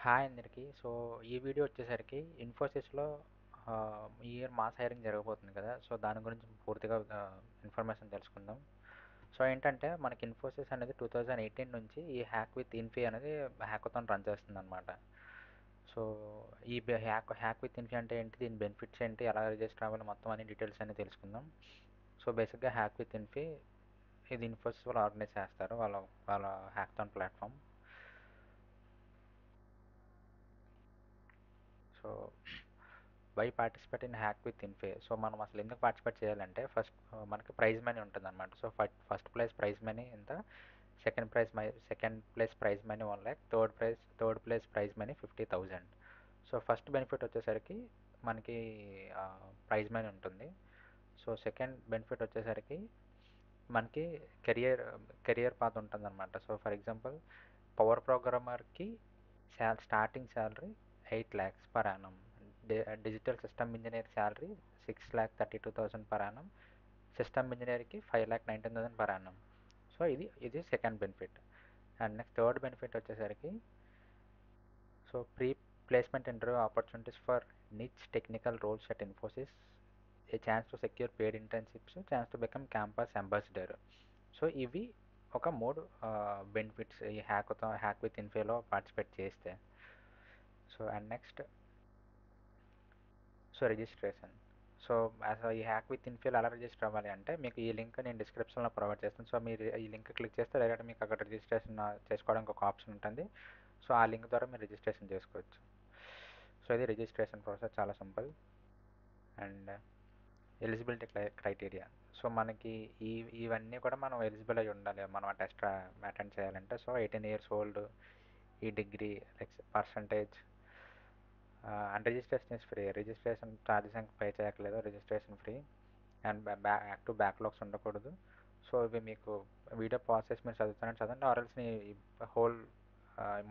Hi అందరికీ. So, ఈ video వచ్చేసరికి ఇన్ఫోసిస్‌లో ఈ ఇయర్ మాస్ హైరింగ్ జరగబోతుంది కదా! సో, దాని గురించి పూర్తిగా ఇన్ఫర్మేషన్ తెలుసుకుందాం. సో, ఏంటంటే మనకి ఇన్ఫోసిస్ అనేది 2018 నుంచి ఈ హ్యాక్ విత్ ఇన్ఫీ అనేది హ్యాకథాన్ రన్ చేస్తుందనమాట. సో, ఈ హ్యాక్ విత్ ఇన్ఫీ అంటే ఏంటి? దీని బెనిఫిట్స్ ఏంటి? ఎలా రిజిస్టర్ అవ్వాలి? మొత్తం అన్ని డీటెయిల్స్ అన్నీ తెలుసుకుందాం. సో, బేసిక్‌గా హ్యాక్ విత్ ఇన్ఫీ ఇది ఇన్ఫోసిస్ వాళ్ళు ఆర్గనైజ్ చేస్తారు. వాళ్ళ వాళ్ళ hackathon platform. So why participate in hack with Infy. So మనం అసలు ఎందుకు పార్టిసిపేట్ చేయాలంటే ఫస్ట్ మనకి ప్రైజ్ మనీ ఉంటుంది అనమాట. So first place prize money ఎంత, second place prize money 1 lakh, third place prize money 50,000. So first benefit వచ్చేసరికి మనకి ప్రైజ్ మనీ ఉంటుంది. సో సెకండ్ బెనిఫిట్ వచ్చేసరికి మనకి కెరియర్ పాత్ ఉంటుంది అనమాట. సో ఫర్ ఎగ్జాంపుల్ పవర్ ప్రోగ్రామర్కి starting salary 8 lakhs per annum. Digital system engineer salary 6,32,000 per annum. System ఇంజనీర్కి 5,19,000 per annum. So ఇది second benefit. And next third benefit వచ్చేసరికి so pre placement interview opportunities for niche technical roles at Infosys, a chance to secure paid internships, chance to become campus ambassador. So ఇవి ఒక మూడు benefits ఈ hack with ఇన్ఫేలో participate చేస్తే. So and next registration. So ఈ hack with ఇన్ఫేలో ఎలా register అవ్వాలి అంటే మీకు ఈ లింక్ నేను డిస్క్రిప్షన్లో ప్రొవైడ్ చేస్తాను. సో మీరు ఈ లింక్ క్లిక్ చేస్తే డైరెక్ట్ మీకు అక్కడ రిజిస్ట్రేషన్ చేసుకోవడానికి ఒక ఆప్షన్ ఉంటుంది. సో ఆ లింక్ ద్వారా మీరు రిజిస్ట్రేషన్ చేసుకోవచ్చు. సో ఇది రిజిస్ట్రేషన్ ప్రాసెస్ చాలా simple. And eligibility criteria. So మనకి ఇవన్నీ కూడా మనం ఎలిజిబుల్ అయి ఉండాలి మనం ఆ టెస్ట్ అటెండ్ చేయాలంటే. సో 18 years old, ఈ degree percentage. And registration is free. Registration charges ఇంకా పే చేయట్లేదు, registration free. And active backlogs ఉండకూడదు. సో ఇవి మీకు వీడియో ప్రాసెస్ మీరు చదవండి ఆర్ఎల్స్ హోల్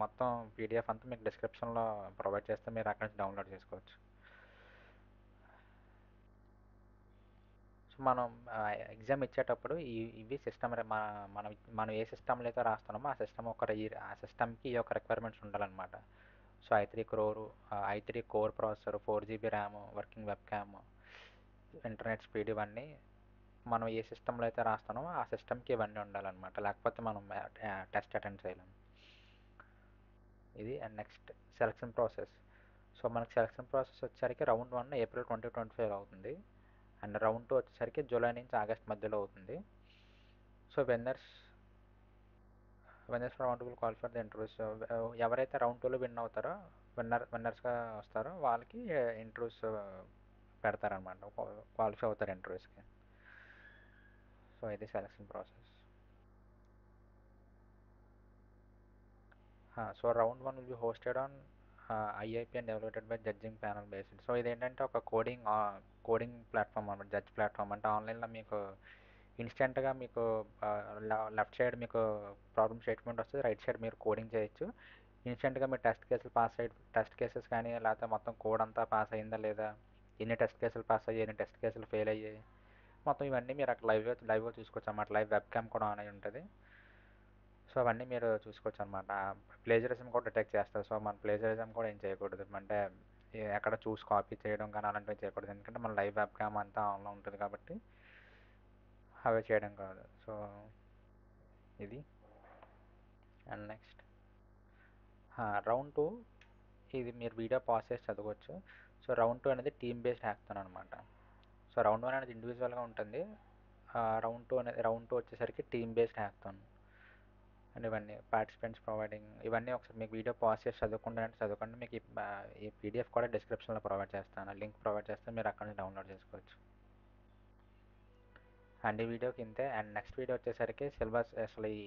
మొత్తం పీడిఎఫ్ అంతా మీకు డిస్క్రిప్షన్లో ప్రొవైడ్ చేస్తే మీరు అక్కడి నుంచి డౌన్లోడ్ చేసుకోవచ్చు. సో మనం ఎగ్జామ్ ఇచ్చేటప్పుడు ఇవి సిస్టమ్ మనం మనం ఏ సిస్టమ్లో అయితే రాస్తున్నామో ఆ సిస్టమ్కి ఈ యొక్క రిక్వైర్మెంట్స్ ఉండాలన్నమాట. సో ఐ3 core processor, 4 GB RAM, working webcam, internet speed, ఇవన్నీ మనం ఏ సిస్టంలో అయితే రాస్తున్నామో ఆ సిస్టమ్కి ఇవన్నీ ఉండాలన్నమాట. లేకపోతే మనం టెస్ట్ అటెండ్ చేయలేము. ఇది. And next selection process. So మనకి సెలక్షన్ ప్రాసెస్ వచ్చేసరికి రౌండ్ 1 April 2025 అవుతుంది. అండ్ రౌండ్ 2 వచ్చేసరికి జూలై నుంచి ఆగస్ట్ మధ్యలో అవుతుంది. So winners for round will qualify for the interviews. ఎవరైతే రౌండ్ 2లో విన్ అవుతారో విన్నర్స్గా వస్తారో వాళ్ళకి ఇంటర్వ్యూస్ పెడతారనమాట, క్వాలిఫై అవుతారు ఇంటర్వ్యూస్కి. సో ఇది selection process. So round 1 will be hosted on IIP and developed by judging panel based. So ఇదేంటంటే ఒక కోడింగ్ ప్లాట్ఫామ్ అనమాట, జడ్జ్ ప్లాట్ఫామ్. అంటే ఆన్లైన్లో మీకు ఇన్స్టెంట్గా మీకు లెఫ్ట్ సైడ్ మీకు ప్రాబ్లమ్ స్టేట్మెంట్ వస్తుంది, రైట్ సైడ్ మీరు కోడింగ్ చేయొచ్చు. ఇన్స్టెంట్గా మీరు టెస్ట్ కేసెస్ కానీ లేకపోతే మొత్తం కోడ్ అంతా పాస్ అయిందా లేదా, ఎన్ని టెస్ట్ కేసులు పాస్ అయ్యాయి, ఎన్ని టెస్ట్ కేసులు ఫెయిల్ అయ్యాయి, మొత్తం ఇవన్నీ మీరు అక్కడ లైవ్గా చూసుకోవచ్చు అన్నమాట. లైవ్ వెబ్ క్యామ్ కూడా ఆన్ అయి ఉంటుంది. సో అవన్నీ మీరు చూసుకోవచ్చు అనమాట. ప్లేజరిజం కూడా డిటెక్ట్ చేస్తారు. సో మన ప్లేజరిజం కూడా ఏం చేయకూడదు, అంటే ఎక్కడ చూసి కాపీ చేయడం కానీ అలాంటివి చేయకూడదు. ఎందుకంటే మన లైవ్ వెబ్ క్యామ్ అంతా ఆన్లో ఉంటుంది కాబట్టి అవి చేయడం కాదు. సో ఇది. అండ్ నెక్స్ట్ రౌండ్ 2, ఇది మీరు వీడియో పాస్ చేసి చదవచ్చు. సో రౌండ్ 2 అనేది టీమ్ బేస్డ్ హ్యాక్థాన్ అనమాట. సో రౌండ్ 1 అనేది ఇండివిజువల్గా ఉంటుంది. రౌండ్ 2 వచ్చేసరికి టీమ్ బేస్డ్ హ్యాక్థాన్. అండ్ ఇవన్నీ పార్టిసిపెంట్స్ ప్రొవైడింగ్, ఇవన్నీ ఒకసారి మీకు వీడియో పాస్ చేసి చదువుకోండి. మీకు ఈ పీడిఎఫ్ కూడా డిస్క్రిప్షన్లో ప్రొవైడ్ చేస్తాను, లింక్ ప్రొవైడ్ చేస్తే మీరు అక్కడ నుంచి డౌన్లోడ్ చేసుకోవచ్చు. అండ్ ఈ వీడియోకి ఇంతే. అండ్ నెక్స్ట్ వీడియో వచ్చేసరికి సిలబస్, అసలు ఈ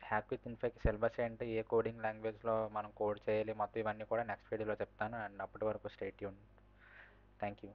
హ్యాక్ విత్ ఇన్ఫేకి సిలబస్ ఏంటి, ఏ కోడింగ్ లాంగ్వేజ్లో మనం కోడ్ చేయాలి, మొత్తం ఇవన్నీ కూడా నెక్స్ట్ వీడియోలో చెప్తాను. అండ్ అప్పటి వరకు స్టే ట్యూన్. Thank you.